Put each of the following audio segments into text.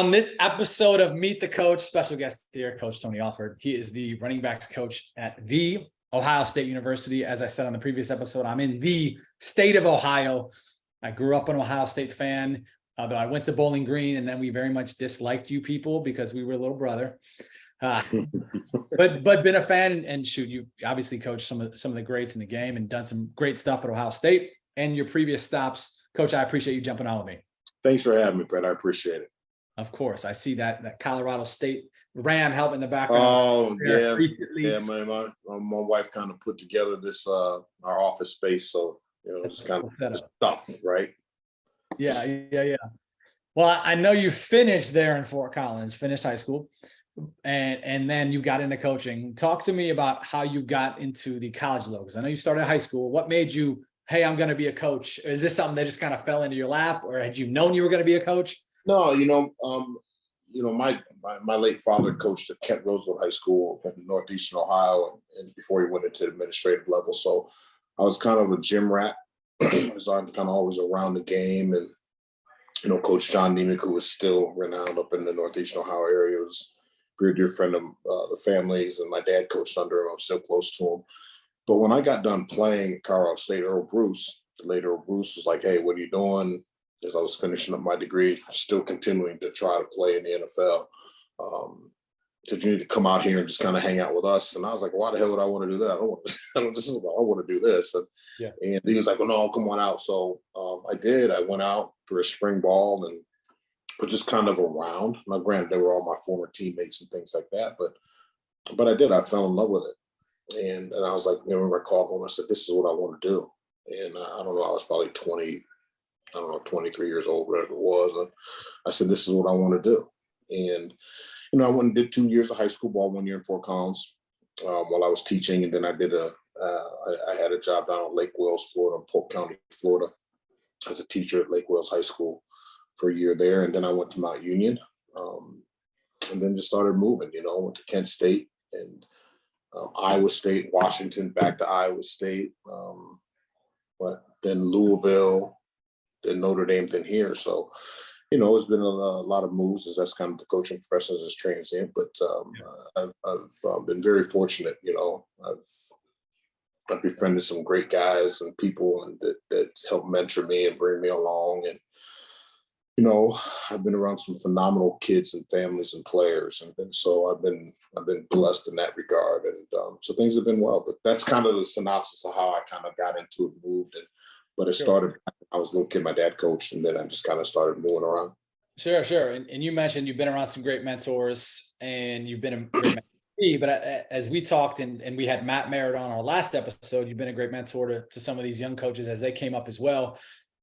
On this episode of Meet the Coach, special guest here, Coach Tony Alford. He is the running backs coach at the Ohio State University. As I said on the previous episode, I'm in the state of Ohio. I grew up an Ohio State fan, but I went to Bowling Green, and then we very much disliked you people because we were little brother. But been a fan, and shoot, you obviously coached some of the greats in the game and done some great stuff at Ohio State and your previous stops. Coach, I appreciate you jumping on with me. Thanks for having me, Brett. I appreciate it. Of course, I see that Colorado State Ram help in the background. Oh yeah, man. My wife kind of put together this our office space, so it's kind of stuff, right? Yeah. Well, I know you finished there in Fort Collins, finished high school, and then you got into coaching. Talk to me about how you got into the college level, because I know you started high school. What made you, hey, I'm going to be a coach? Is this something that just kind of fell into your lap, or had you known you were going to be a coach? No, my late father coached at Kent Roosevelt High School in northeastern Ohio, and before he went into the administrative level. So I was kind of a gym rat. So I'm kind of always around the game, and Coach John Nemick, who was still renowned up in the northeastern Ohio area, was a very dear friend of the families, and my dad coached under him. I'm still close to him. But when I got done playing at Colorado State, the late Earl Bruce was like, "Hey, what are you doing?" As I was finishing up my degree, still continuing to try to play in the NFL. Said, "You need to come out here and just kind of hang out with us." And I was like, "Why the hell would I want to do that? I want to do this." And he was like, "Well, no, come on out." So I did. I went out for a spring ball and was just kind of around. Now, granted, they were all my former teammates and things like that, but I did. I fell in love with it. And I was like, I called home. I said, "This is what I want to do." And I don't know, I was probably 23 years old, whatever it was. And I said, "This is what I want to do." And, I went and did 2 years of high school ball, 1 year in Fort Collins while I was teaching. And then I did I had a job down in Lake Wales, Florida, Polk County, Florida, as a teacher at Lake Wales High School for a year there. And then I went to Mount Union and then just started moving, went to Kent State and Iowa State, Washington, back to Iowa State, but then Louisville, then Notre Dame, then here. So, it's been a lot of moves, as that's kind of the coaching profession is transient. But I've been very fortunate. I've befriended some great guys and people, and that helped mentor me and bring me along. And I've been around some phenomenal kids and families and players, and so I've been blessed in that regard. And so things have been well. But that's kind of the synopsis of how I kind of got into it, moved it. But it started, I was a little kid, my dad coached, and then I just kind of started moving around. Sure. And you mentioned you've been around some great mentors and you've been a great mentor. But as we talked and we had Matt Merritt on our last episode, you've been a great mentor to some of these young coaches as they came up as well.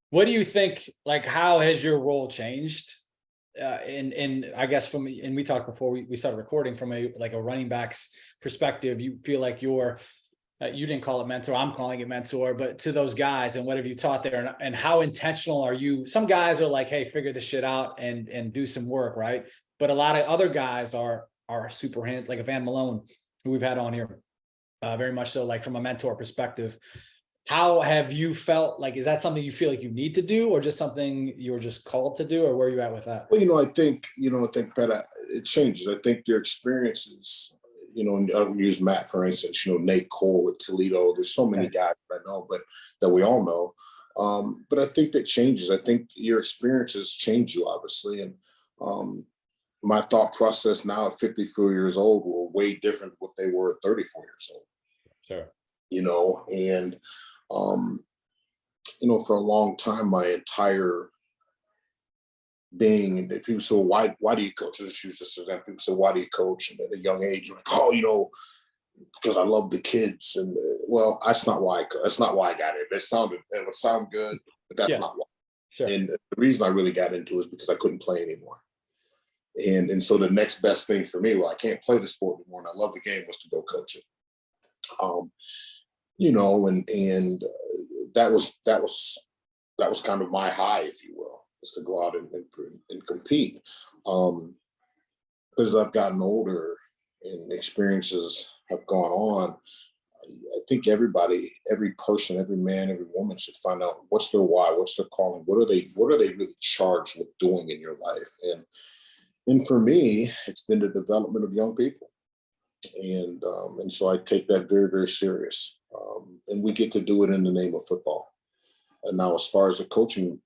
What do you think, how has your role changed? And I guess and we talked before we started recording, from a running back's perspective, you feel like you're, you didn't call it mentor, I'm calling it mentor, but to those guys, and what have you taught there, and how intentional are you? Some guys are like, "Hey, figure this shit out and do some work," right? But a lot of other guys are super hands, like a Van Malone, who we've had on here, very much so, from a mentor perspective. How have you felt? Is that something you feel like you need to do, or just something you're just called to do, or where are you at with that? Well, I think Pat, it changes. I think your experiences, and I'll use Matt, for instance, Nate Cole at Toledo. There's so many guys I know, but that we all know. But I think that changes. I think your experiences change you, obviously. And my thought process now at 54 years old were way different than what they were at 34 years old. Sure. And, for a long time, my entire being, and people say, why do you coach? Let's use this example. People say, why do you coach? And at a young age, you're like, "Oh, because I love the kids." And well, that's not why I got it. It would sound good, but that's not why. Sure. And the reason I really got into it is because I couldn't play anymore. And so the next best thing for me, I can't play the sport anymore, and I love the game, was to go coach it. And that was kind of my high, if you will, is to go out and compete. As I've gotten older and experiences have gone on, I think every person, every man, every woman should find out what's their why, what's their calling, what are they really charged with doing in your life. And And for me, it's been the development of young people. And so I take that very, very serious. And we get to do it in the name of football. And now, as far as the coaching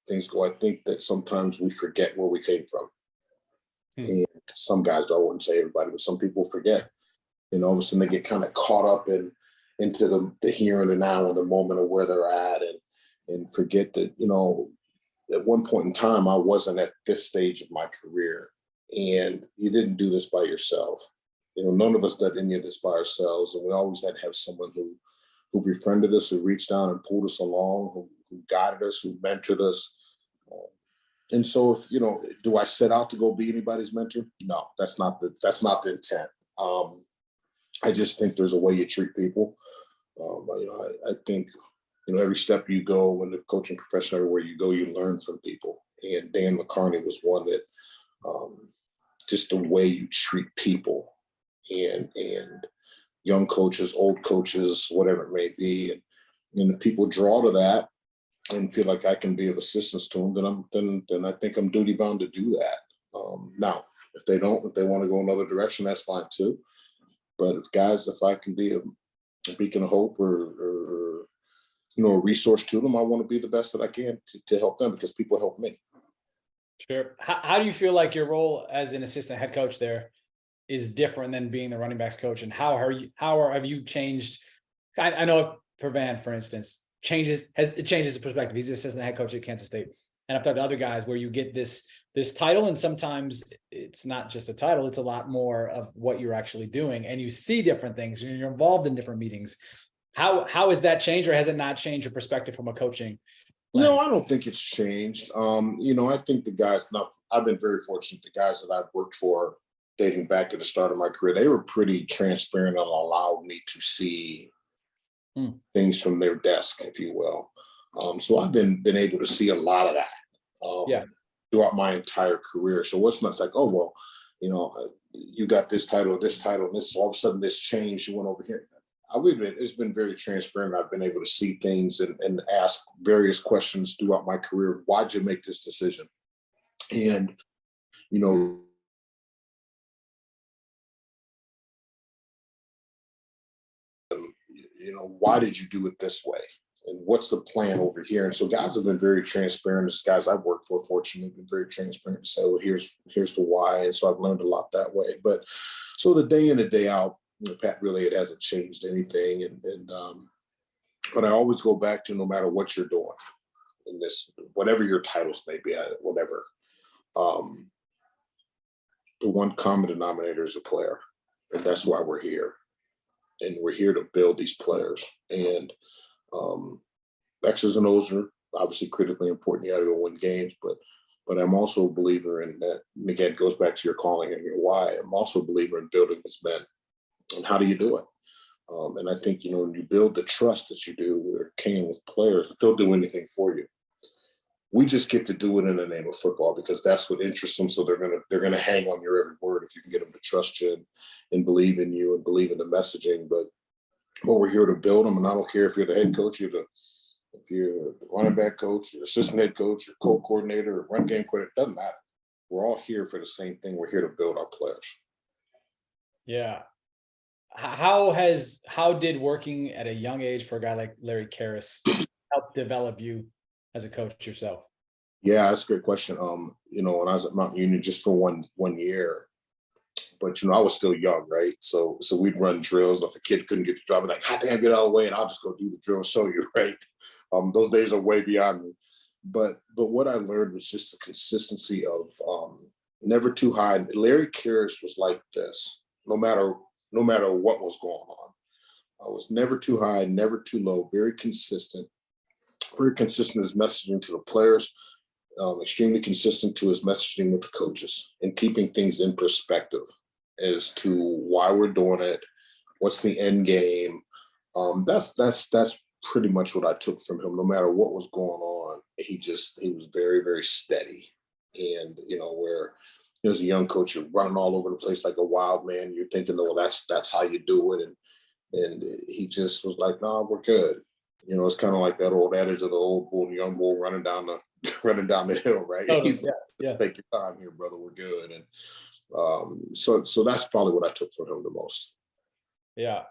things go, I think that sometimes we forget where we came from. And some guys, I wouldn't say everybody, but some people forget. And all of a sudden they get kind of caught up into the here and the now and the moment of where they're at, and forget that, at one point in time, I wasn't at this stage of my career, and you didn't do this by yourself. None of us did any of this by ourselves, and we always had to have someone who befriended us, who reached down and pulled us along, who guided us, who mentored us. And so, if do I set out to go be anybody's mentor? No, that's not the intent. I just think there's a way you treat people. I think every step you go in the coaching profession, everywhere you go, you learn from people. And Dan McCarney was one that just the way you treat people and young coaches, old coaches, whatever it may be. And if people draw to that and feel like I can be of assistance to them, then I think I'm duty bound to do that. Now, if they don't, if they want to go another direction, that's fine too. But if I can be a beacon of hope or a resource to them, I want to be the best that I can to help them, because people help me. Sure. How do you feel like your role as an assistant head coach there is different than being the running backs coach, and how have you changed? I know for Van, for instance, it changes the perspective. He's the assistant head coach at Kansas State, and I've talked to other guys where you get this title, and sometimes it's not just a title; it's a lot more of what you're actually doing, and you see different things, and you're involved in different meetings. How has that changed, or has it not changed your perspective from a coaching lens? No, I don't think it's changed. I think the guys. Now, I've been very fortunate. The guys that I've worked for, dating back to the start of my career, they were pretty transparent and allowed me to see things from their desk, if you will. So I've been able to see a lot of that throughout my entire career. So it's not like, oh, well, you got this title, and this, all of a sudden this changed, you went over here. It's been very transparent. I've been able to see things and ask various questions throughout my career. Why'd you make this decision? And, why did you do it this way? And what's the plan over here? And so guys have been very transparent. As guys I've worked for, fortunately, have been very transparent to say, well, here's the why. And so I've learned a lot that way. But so the day in and day out, Pat, really, it hasn't changed anything. But I always go back to, no matter what you're doing in this, whatever your titles may be, whatever, the one common denominator is a player. And that's why we're here. And we're here to build these players. And X's and O's are obviously critically important. You got to go win games, but I'm also a believer in that. And again, it goes back to your calling and your why. I'm also a believer in building this men. And how do you do it? And I think, when you build the trust that you do with players, they'll do anything for you. We just get to do it in the name of football because that's what interests them. So they're gonna hang on your every word if you can get them to trust you and believe in you and believe in the messaging. But we're here to build them, and I don't care if you're the head coach, if you're the running back coach, your assistant head coach, your co-coordinator, or run game coordinator, it doesn't matter. We're all here for the same thing. We're here to build our players. Yeah. How did working at a young age for a guy like Larry Karras help develop you as a coach yourself? Yeah, that's a great question. When I was at Mount Union just for one year, but I was still young, right? So we'd run drills. If a kid couldn't get the job, I'd be like, "God damn, get out of the way," and I'll just go do the drill and show you, right? Those days are way beyond me. But what I learned was just the consistency of never too high. Larry Karras was like this, no matter what was going on. I was never too high, never too low, very consistent as messaging to the players, extremely consistent to his messaging with the coaches, and keeping things in perspective as to why we're doing it, what's the end game. That's pretty much what I took from him. No matter what was going on, he was very, very steady. And where as a young coach, you're running all over the place like a wild man. You're thinking, "Oh, that's how you do it," and he just was like, "No, we're good." It's kind of like that old adage of the old bull and young bull running down running down the hill, right? Totally. He's Yeah. like, take your time here, brother. We're good. And so that's probably what I took from him the most. Yeah.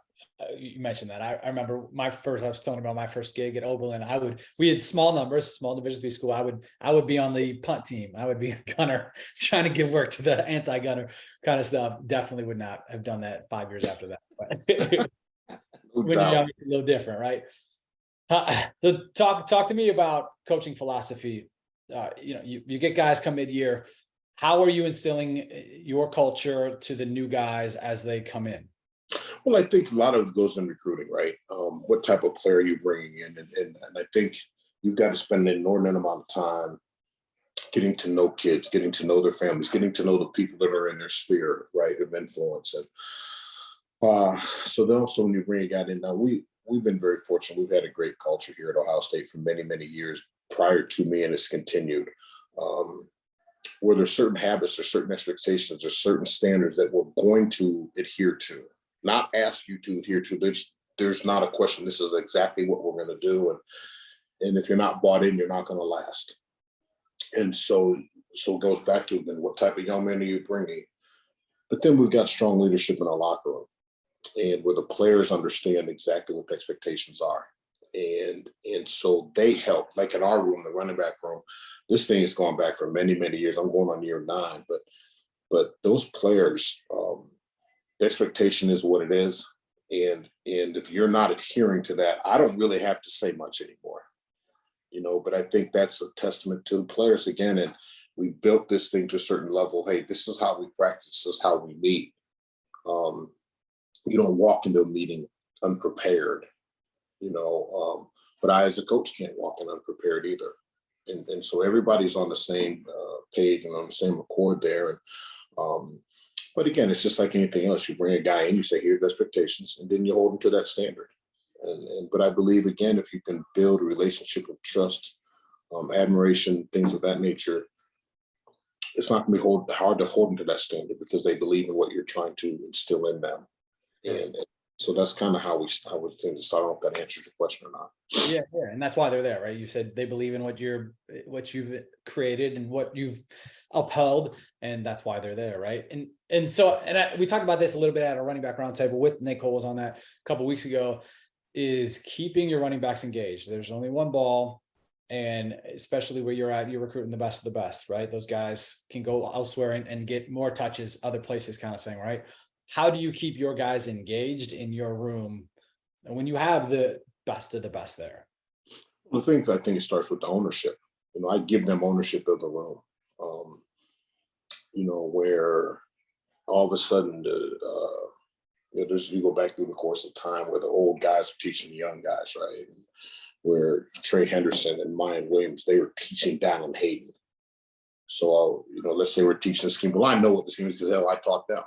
You mentioned that. I remember I was talking about my first gig at Oberlin. We had small numbers, small Division III school. I would be on the punt team. I would be a gunner trying to give work to the anti-gunner kind of stuff. Definitely would not have done that 5 years after that. But No when you're doubt. young, it's a little different, right? Talk to me about coaching philosophy. You get guys come mid-year. How are you instilling your culture to the new guys as they come in? Well, I think a lot of it goes in recruiting, right? What type of player you're bringing in. And I think you've got to spend an inordinate amount of time getting to know kids, getting to know their families, getting to know the people that are in their sphere, right, of influence. And so then also when you bring a guy in, now we've been very fortunate. We've had a great culture here at Ohio State for many, many years prior to me, and it's continued. Where there's certain habits or certain expectations or certain standards that we're going to adhere to, not ask you to adhere to. There's not a question. This is exactly what we're going to do. And if you're not bought in, you're not going to last. And so it goes back to then what type of young men are you bringing? But then we've got strong leadership in our locker room, and where the players understand exactly what the expectations are. And so they help, like in our room, the running back room, this thing is going back for many, many years. I'm going on year 9, but those players, the expectation is what it is. And if you're not adhering to that, I don't really have to say much anymore, but I think that's a testament to the players again. And we built this thing to a certain level. Hey, this is how we practice. This is how we meet. You don't walk into a meeting unprepared, but I, as a coach, can't walk in unprepared either. And so everybody's on the same page and on the same accord there. And but again, it's just like anything else. You bring a guy in, you say, here's the expectations, and then you hold them to that standard. But I believe, again, if you can build a relationship of trust, admiration, things of that nature, it's not going to be hard to hold them to that standard because they believe in what you're trying to instill in them. And so that's kind of how we tend to start. I don't know if that answers your question or not. Yeah, and that's why they're there, right? You said they believe in what you've created and what you've upheld, and that's why they're there, right? We talked about this a little bit at a running back roundtable with Nick Cole was on that a couple of weeks ago. Is keeping your running backs engaged. There's only one ball, and especially where you're at, you're recruiting the best of the best, right? Those guys can go elsewhere and get more touches other places, kind of thing, right? How do you keep your guys engaged in your room when you have the best of the best there? I think it starts with the ownership. I give them ownership of the room. Where all of a sudden you go back through the course of time where the old guys are teaching the young guys, right? And where Trey Henderson and Mayan Williams, they were teaching Dallin Hayden. So, let's say we're teaching a scheme. Well, I know what the scheme is because I taught them.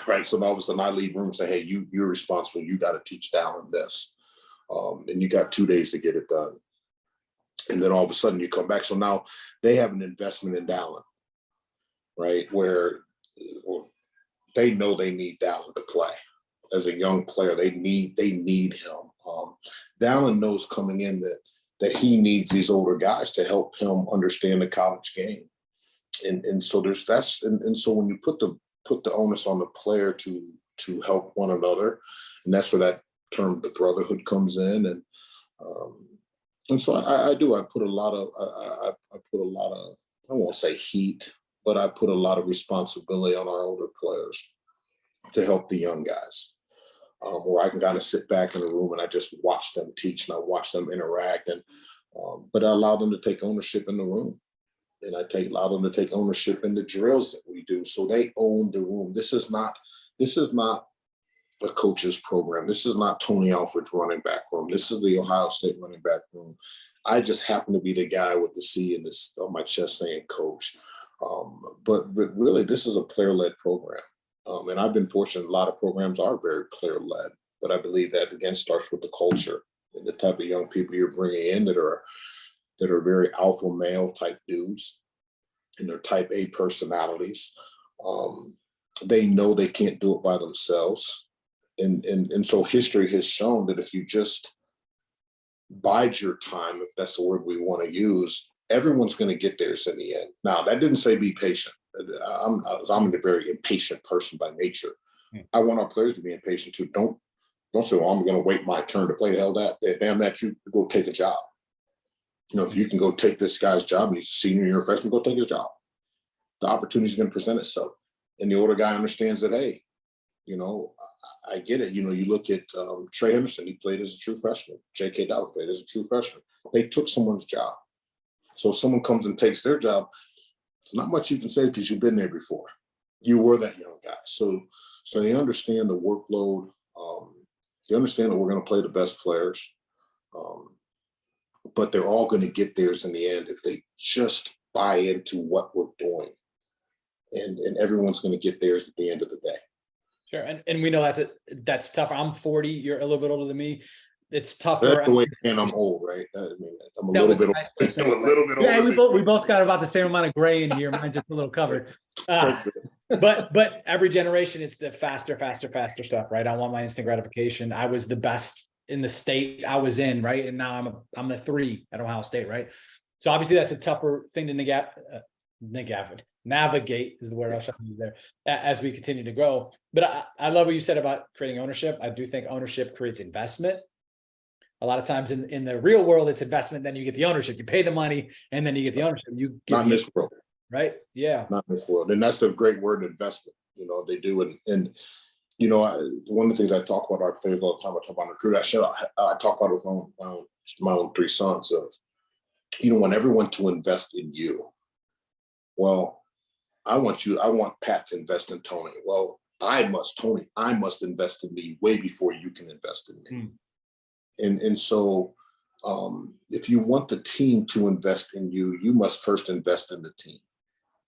Right. So now all of a sudden I leave room and say, hey, you're responsible. You got to teach Dallin this. And you got 2 days to get it done. And then all of a sudden you come back. So now they have an investment in Dallin, right? Where they know they need Dallin to play. As a young player, they need him. Dallin knows coming in that he needs these older guys to help him understand the college game. And so there's and so when you put the onus on the player to help one another, and that's where that term, the brotherhood, comes in. And so I put a lot of I won't say heat, but I put a lot of responsibility on our older players to help the young guys, where I can kind of sit back in the room and I just watch them teach and I watch them interact, but I allow them to take ownership in the room. And allow them to take ownership in the drills that we do. So they own the room. This is not a coach's program. This is not Tony Alford's running back room. This is the Ohio State running back room. I just happen to be the guy with the C in this on my chest saying coach. But really, this is a player-led program. And I've been fortunate. A lot of programs are very player-led. But I believe that, again, starts with the culture and the type of young people you're bringing in that are very alpha male type dudes, and they're type A personalities. They know they can't do it by themselves. And so history has shown that if you just bide your time, if that's the word we want to use, everyone's going to get theirs in the end. Now, that didn't say be patient. I'm a very impatient person by nature. I want our players to be impatient too. Don't say, well, I'm going to wait my turn to play. The hell that, damn that, you go take a job. You know, if you can go take this guy's job and he's a senior, you're a freshman, go take his job. The opportunity's going to present itself. And the older guy understands that, hey, you know, I get it. You know, you look at Trey Henderson, he played as a true freshman. J.K. Dow played as a true freshman. They took someone's job. So if someone comes and takes their job, it's not much you can say because you've been there before. You were that young guy. So they understand the workload. They understand that we're going to play the best players. But they're all going to get theirs in the end if they just buy into what we're doing. And everyone's going to get theirs at the end of the day. Sure. And we know that's tougher. I'm 40, you're a little bit older than me. It's tougher. That's the way, and I'm old, right? I mean, I'm a little bit older. Yeah, we both got about the same amount of gray in here. Mine's just a little covered. But every generation, it's the faster stuff, right? I want my instant gratification. I was the best in the state I was in, right? And now I'm a 3 at Ohio State, right? So obviously that's a tougher thing to navigate is the word I was trying to use there as we continue to grow. But I love what you said about creating ownership. I do think ownership creates investment. A lot of times in the real world, it's investment, then you get the ownership. You pay the money, and then you get the ownership. You get not in this world, right? Yeah, not in this world, and that's the great word, investment. You know, they do, and you know, one of the things I talk about our players all the time. I talk about recruit. I talk about it with my own 3 sons of, you know, want everyone to invest in you. Well, I want Pat to invest in Tony. Well, I must invest in me way before you can invest in me. And so if you want the team to invest in you, you must first invest in the team.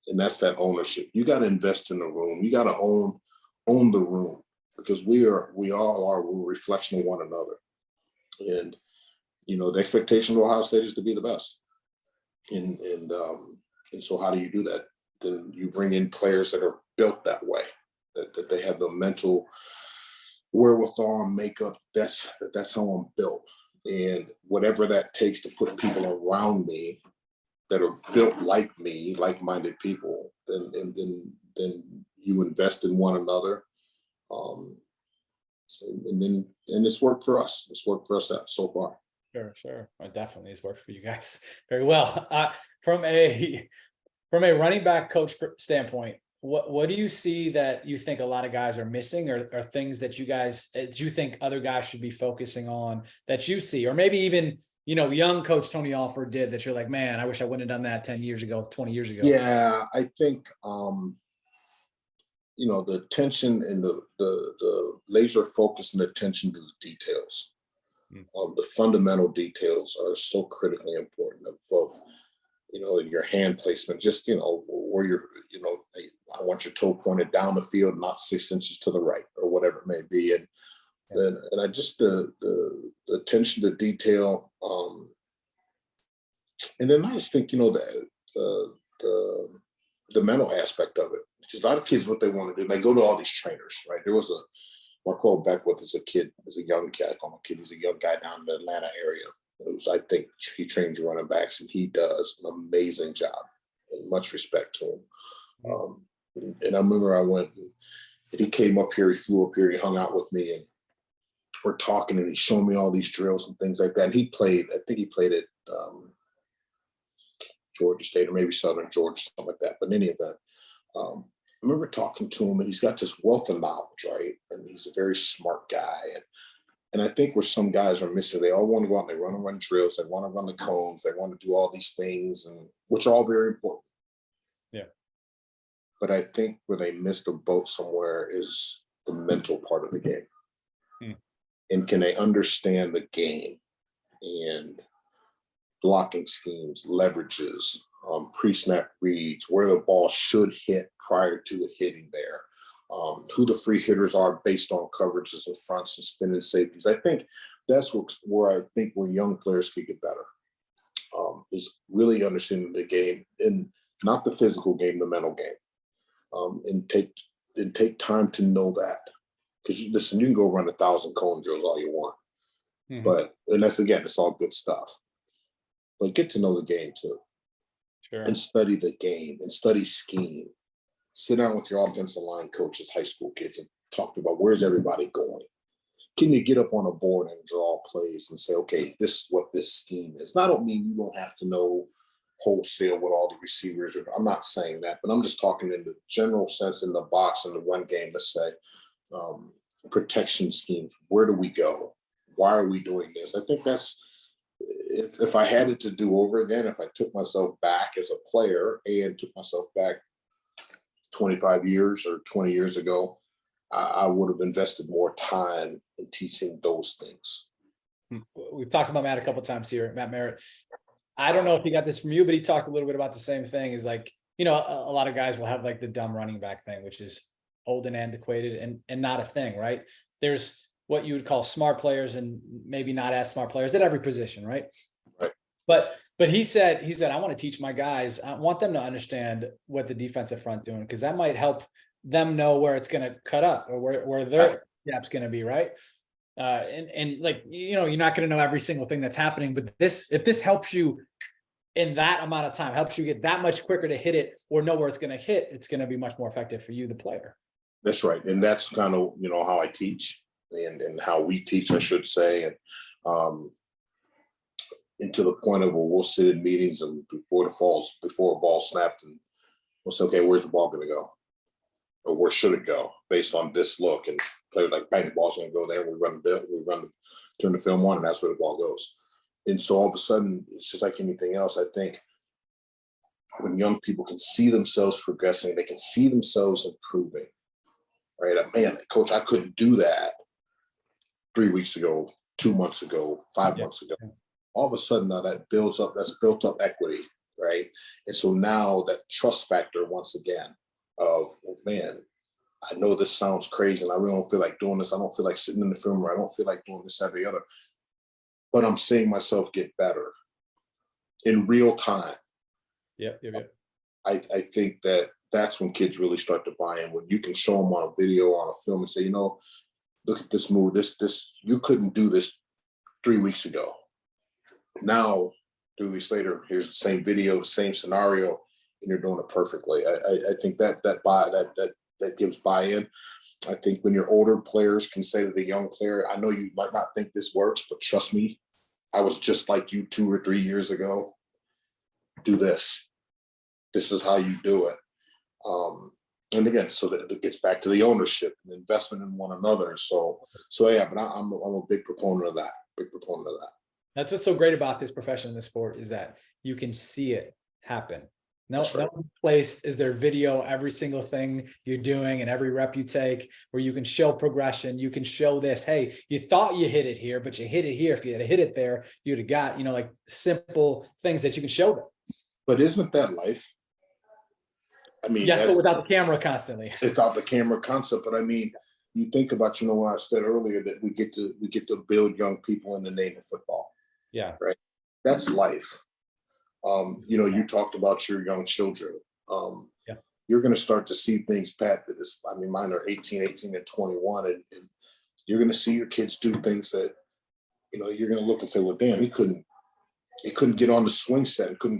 And that's that ownership. You got to invest in the room. You got to own the room, because we're a reflection of one another. And, you know, the expectation of Ohio State is to be the best. And so how do you do that? Then you bring in players that are built that way, that they have the mental wherewithal and makeup. That's how I'm built. And whatever that takes to put people around me that are built like me, like-minded people, then you invest in one another. And it's worked for us. It's worked for us so far. Sure. It definitely has worked for you guys very well. From a running back coach standpoint, what do you see that you think a lot of guys are missing, or things that you think other guys should be focusing on that you see, or maybe even, you know, young coach Tony Alford did that you're like, man, I wish I wouldn't have done that 10 years ago, 20 years ago? Yeah, I think, you know, the attention and the laser focus and attention to the details. The fundamental details are so critically important of, you know, your hand placement, just, you know, where you're, you know, I want your toe pointed down the field, not 6 inches to the right, or whatever it may be. And I just, the attention to detail. And then I just think, you know, the mental aspect of it, because a lot of kids, what they want to do, they go to all these trainers, right? There was Marquel Beckwith is a young guy, he's a young guy down in the Atlanta area. I think he trains running backs, and he does an amazing job, and much respect to him. And I remember I went, and he came up here, he flew up here, he hung out with me, and we're talking, and he's showing me all these drills and things like that. And I think he played at Georgia State, or maybe Southern Georgia, something like that. But in any event, I remember talking to him, and he's got this wealth of knowledge, right? And he's a very smart guy. And I think where some guys are missing, they all want to go out and they want to run drills, they want to run the cones, they want to do all these things, and which are all very important. Yeah. But I think where they miss the boat somewhere is the mental part of the game. And can they understand the game and blocking schemes, leverages, pre-snap reads, where the ball should hit prior to it hitting there, who the free hitters are based on coverages and fronts and spinning safeties. I think that's where young players could get better, is really understanding the game, and not the physical game, the mental game, and take time to know that. Because listen, you can go run 1,000 cone drills all you want, but, and that's, again, it's all good stuff, but get to know the game too. Sure. and study the game and study scheme. Sit down with your offensive line coaches, high school kids, and talk about where's everybody going. Can you get up on a board and draw plays and say, okay, this is what this scheme is? Now, I don't mean you don't have to know wholesale what all the receivers are. I'm not saying that, but I'm just talking in the general sense in the box in the run game. Let's say protection schemes. Where do we go? Why are we doing this? I think that's if I had it to do over again, if I took myself back as a player and took myself back 25 years or 20 years ago, I would have invested more time in teaching those things. We've talked about Matt a couple of times here, Matt Merritt. I don't know if he got this from you, but he talked a little bit about the same thing. Is like, a lot of guys will have like the dumb running back thing, which is old and antiquated and not a thing, right? There's what you would call smart players and maybe not as smart players at every position, right? Right. But he said, I want to teach my guys, I want them to understand what the defensive front doing, because that might help them know where it's going to cut up or where their gap's going to be, right? And like, you're not going to know every single thing that's happening, but if this helps you in that amount of time, helps you get that much quicker to hit it or know where it's going to hit, it's going to be much more effective for you, the player. That's right. And that's kind of, how I teach and how we teach, I should say. And to the point of where we'll sit in meetings and before a ball snapped, and we'll say, okay, where's the ball going to go? Or where should it go based on this look? And players like, bang, the ball's going to go there. Turn the film on, and that's where the ball goes. And so all of a sudden, it's just like anything else. I think when young people can see themselves progressing, they can see themselves improving, right? Man, coach, I couldn't do that 3 weeks ago, 2 months ago, 5 months ago. All of a sudden now that's built up equity, right? And so now that trust factor once again of, oh, man, I know this sounds crazy and I really don't feel like doing this. I don't feel like sitting in the film room. I don't feel like doing this, that, or the other. But I'm seeing myself get better in real time. Yep. I think that's when kids really start to buy in. When you can show them on a video, on a film, and say, look at this move. This you couldn't do this 3 weeks ago. Now, 3 weeks later, here's the same video, the same scenario, and you're doing it perfectly. I think that gives buy-in. I think when your older players can say to the young player, I know you might not think this works, but trust me, I was just like you 2 or 3 years ago. Do this. This is how you do it. And again, so that it gets back to the ownership and investment in one another. So yeah, but I'm a big proponent of that. That's what's so great about this profession in this sport is that you can see it happen. No place is there video, every single thing you're doing and every rep you take where you can show progression. You can show this, hey, you thought you hit it here, but you hit it here. If you had hit it there, you'd have got, like simple things that you can show them. But isn't that life? I mean, yes, but without the camera constantly. Without the camera concept. But I mean, you think about, what I said earlier, that we get to build young people in the name of football. Yeah. Right. That's life. You talked about your young children. You're going to start to see things, Pat, mine are 18 and 21. And you're going to see your kids do things that, you're going to look and say, well, damn, he couldn't get on the swing set and couldn't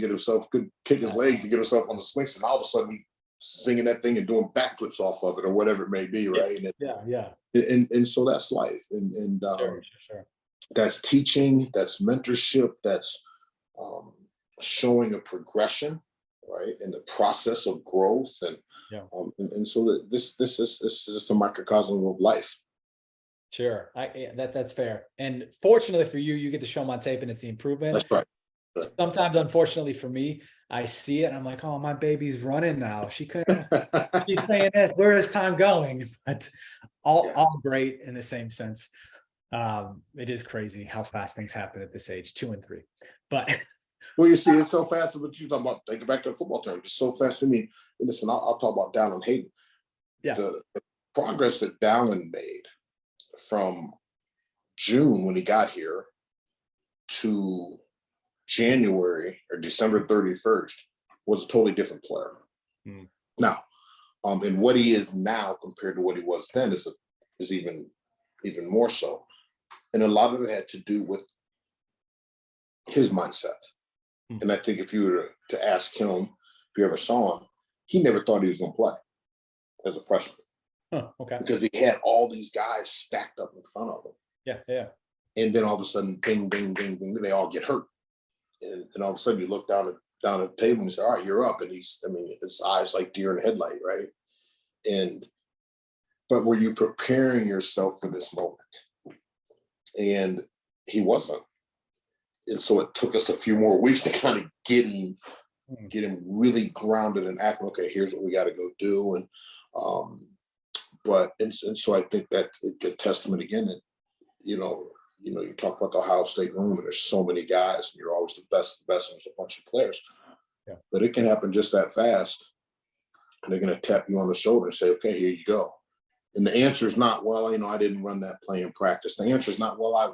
kick his legs to get himself on the swing set. And all of a sudden he's singing that thing and doing backflips off of it or whatever it may be. Right. Yeah. And so that's life. And sure. That's teaching, that's mentorship, that's showing a progression, right, in the process of growth, and so that this is just a microcosm of life. Sure, that's fair. And fortunately for you, you get to show them on tape, and it's the improvement. That's right. Sometimes, unfortunately for me, I see it, and I'm like, oh, my baby's running now. She's saying it. Where is time going? But all great in the same sense. It is crazy how fast things happen at this age, 2 and 3. But well, you see, it's so fast. But you talk about, take it back to the football term. It's so fast to me. Listen, I'll talk about Dallin Hayden. Yeah, the progress that Dallin made from June when he got here to January or December 31st was a totally different player. Now, and what he is now compared to what he was then is even more so. And a lot of it had to do with his mindset. Hmm. And I think if you were to ask him, if you ever saw him, he never thought he was going to play as a freshman Huh, okay. because he had all these guys stacked up in front of him. Yeah. Yeah. And then all of a sudden, bing, bing, bing, bing, they all get hurt. And all of a sudden you look down at the table and say, all right, you're up. And his eyes like deer in the headlight, right? But were you preparing yourself for this moment? And he wasn't. And so it took us a few more weeks to kind of get him really grounded and acting, okay, here's what we got to go do. And so I think that's a testament again that, you talk about the Ohio State room and there's so many guys and you're always the best, and there's a bunch of players. Yeah. But it can happen just that fast. And they're going to tap you on the shoulder and say, okay, here you go. And the answer is not, well, I didn't run that play in practice. The answer is not, well, I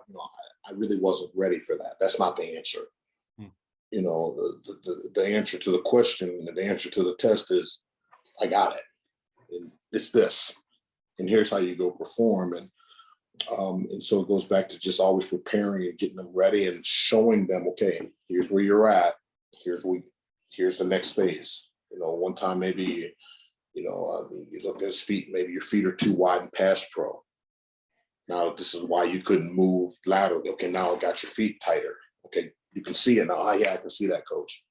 really wasn't ready for that. That's not the answer. The answer to the question and the answer to the test is, I got it. And it's this. And here's how you go perform. And so it goes back to just always preparing and getting them ready and showing them, okay, here's where you're at. Here's the next phase. One time maybe, you look at his feet, maybe your feet are too wide in pass pro. Now, this is why you couldn't move laterally. Okay, now I got your feet tighter. Okay, you can see it now. Oh, yeah, I can see that, coach.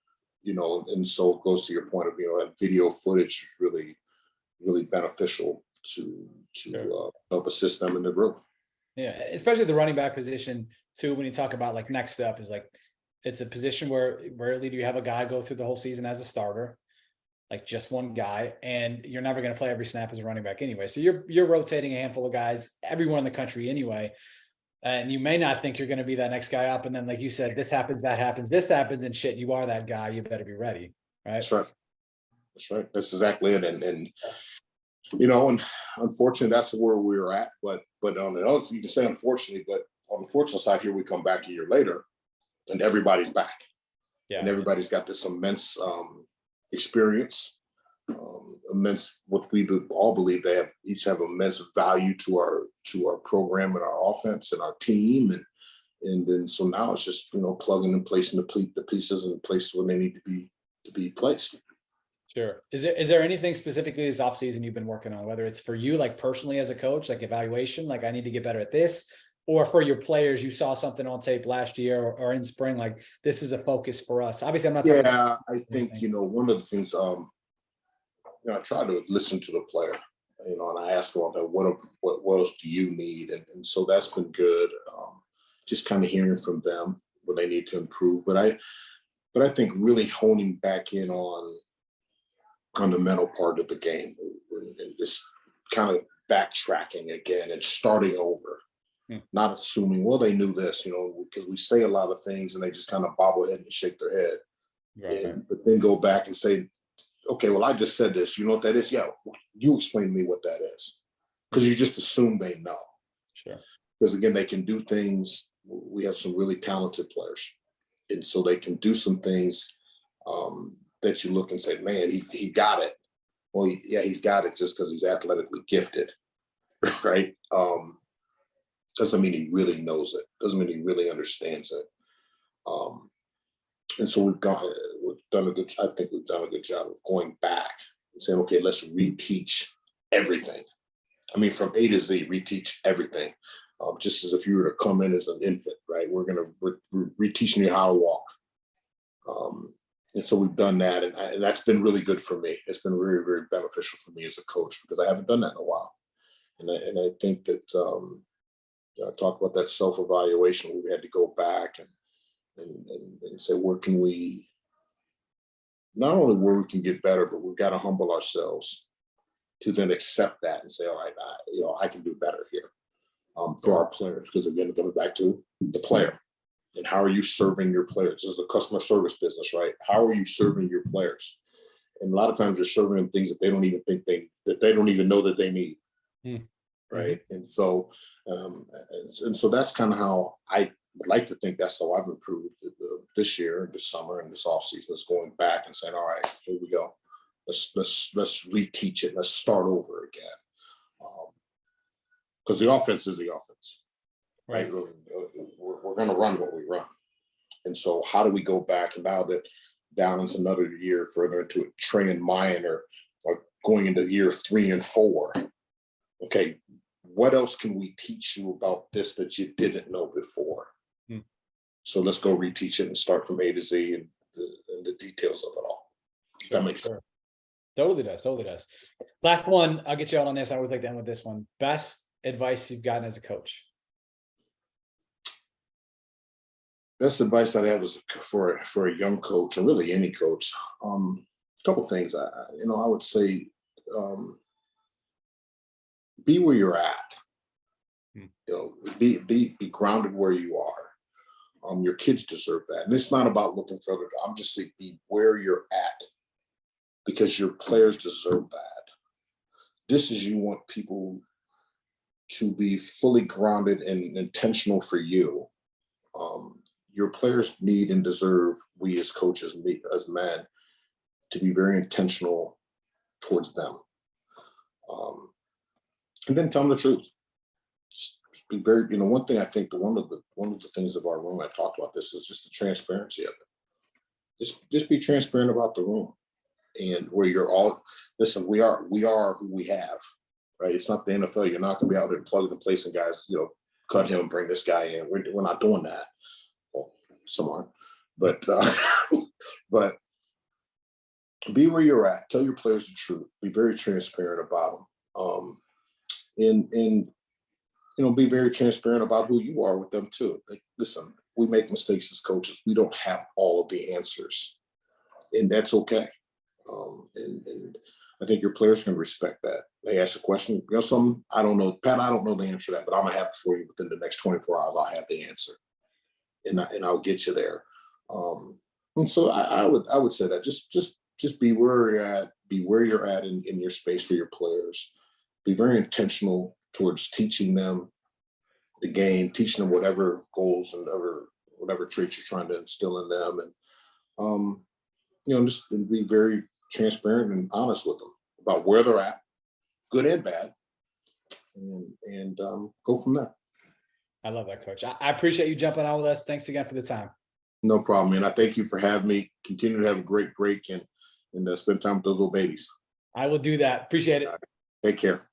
And so it goes to your point of, that video footage is really, really beneficial to help assist them in the growth. Yeah, especially the running back position too. When you talk about like next step is like, it's a position where rarely do you have a guy go through the whole season as a starter, like just one guy, and you're never going to play every snap as a running back anyway. So you're rotating a handful of guys everywhere in the country anyway. And you may not think you're going to be that next guy up. And then, like you said, this happens, that happens, this happens, and shit, you are that guy. You better be ready. Right. That's right. That's right. That's exactly it. And unfortunately, that's where we're at. But on the other, you can say unfortunately, but on the fortunate side, here we come back a year later and everybody's back. Yeah. And everybody's got this immense experience, immense, what we all believe they each have immense value to our program and our offense and our team. And then so now it's just, plugging and placing the pieces in place where they need to be placed. Sure. Is there anything specifically this offseason you've been working on, whether it's for you, like personally as a coach, like evaluation, like I need to get better at this, or for your players, you saw something on tape last year or in spring, like this is a focus for us? Obviously, I'm not talking about I think, one of the things, I try to listen to the player, and I ask about that, what else do you need? And so that's been good. Just kind of hearing from them what they need to improve. But I think really honing back in on the mental part of the game and just kind of backtracking again and starting over, not assuming, well, they knew this, because we say a lot of things and they just kind of bobblehead and shake their head. Right. But then go back and say, okay, well, I just said this. You know what that is? Yeah, you explain to me what that is. Because you just assume they know. Sure. Because again, they can do things. We have some really talented players. And so they can do some things that you look and say, man, he got it. Well, yeah, he's got it just because he's athletically gifted, right? Doesn't mean he really knows it. Doesn't mean he really understands it. And so I think we've done a good job of going back and saying, okay, let's reteach everything. I mean, from A to Z, reteach everything. Just as if you were to come in as an infant, right? We're reteaching you how to walk. And so we've done that, and that's been really good for me. It's been very, very beneficial for me as a coach because I haven't done that in a while. And I think that I talked about that self-evaluation. We had to go back and say, where can we, not only where we can get better, but we've got to humble ourselves to then accept that and say, all right, I can do better here for our players. Because again, it comes back to the player. And how are you serving your players? This is a customer service business, right? How are you serving your players? And a lot of times you're serving them things that they don't even think that they don't even know that they need, right? And so that's kind of how I would like to think that's how I've improved this year, this summer, and this offseason. Is going back and saying, all right, here we go. Let's reteach it. Let's start over again. Because the offense is the offense, right? We're going to run what we run. And so how do we go back, and now that Dallin's another year further into it, Trey and Mayan are going into year 3 and 4. Okay, what else can we teach you about this that you didn't know before? So let's go reteach it and start from A to Z and the details of it all. If that makes sense. Totally does. Totally does. Last one. I'll get you out on this. I always like to end with this one. Best advice you've gotten as a coach. Best advice that I have is for a young coach, or really any coach. A couple things. I would say, be where you're at. Be grounded where you are. Your kids deserve that, and it's not about looking further. I'm just saying, be where you're at, because your players deserve that. Just as you want people to be fully grounded and intentional for you, your players need and deserve, we as coaches, me as men, to be very intentional towards them. And then tell them the truth. Just be very, one thing I think one of the things of our room, I talked about this, is just the transparency of it. Just be transparent about the room, and where you're all, listen, we are who we have, right? It's not the NFL. You're not gonna be out there plugging and placing guys, cut him, bring this guy in. We're not doing that. Well, some aren't, but but be where you're at. Tell your players the truth. Be very transparent about them. And be very transparent about who you are with them too. Like, listen, we make mistakes as coaches. We don't have all of the answers, and that's okay. And I think your players can respect that. They ask a question, something I don't know, Pat, I don't know the answer to that, but I'm gonna have it for you within the next 24 hours. I'll have the answer, and I'll get you there. And so I would say that just be where you're at. Be where you're at in your space for your players. Be very intentional towards teaching them the game, teaching them whatever goals and whatever traits you're trying to instill in them, and just be very transparent and honest with them about where they're at, good and bad, and go from there. I love that, Coach. I appreciate you jumping on with us. Thanks again for the time. No problem, man. I thank you for having me. Continue to have a great break and spend time with those little babies. I will do that. Appreciate it. Take care.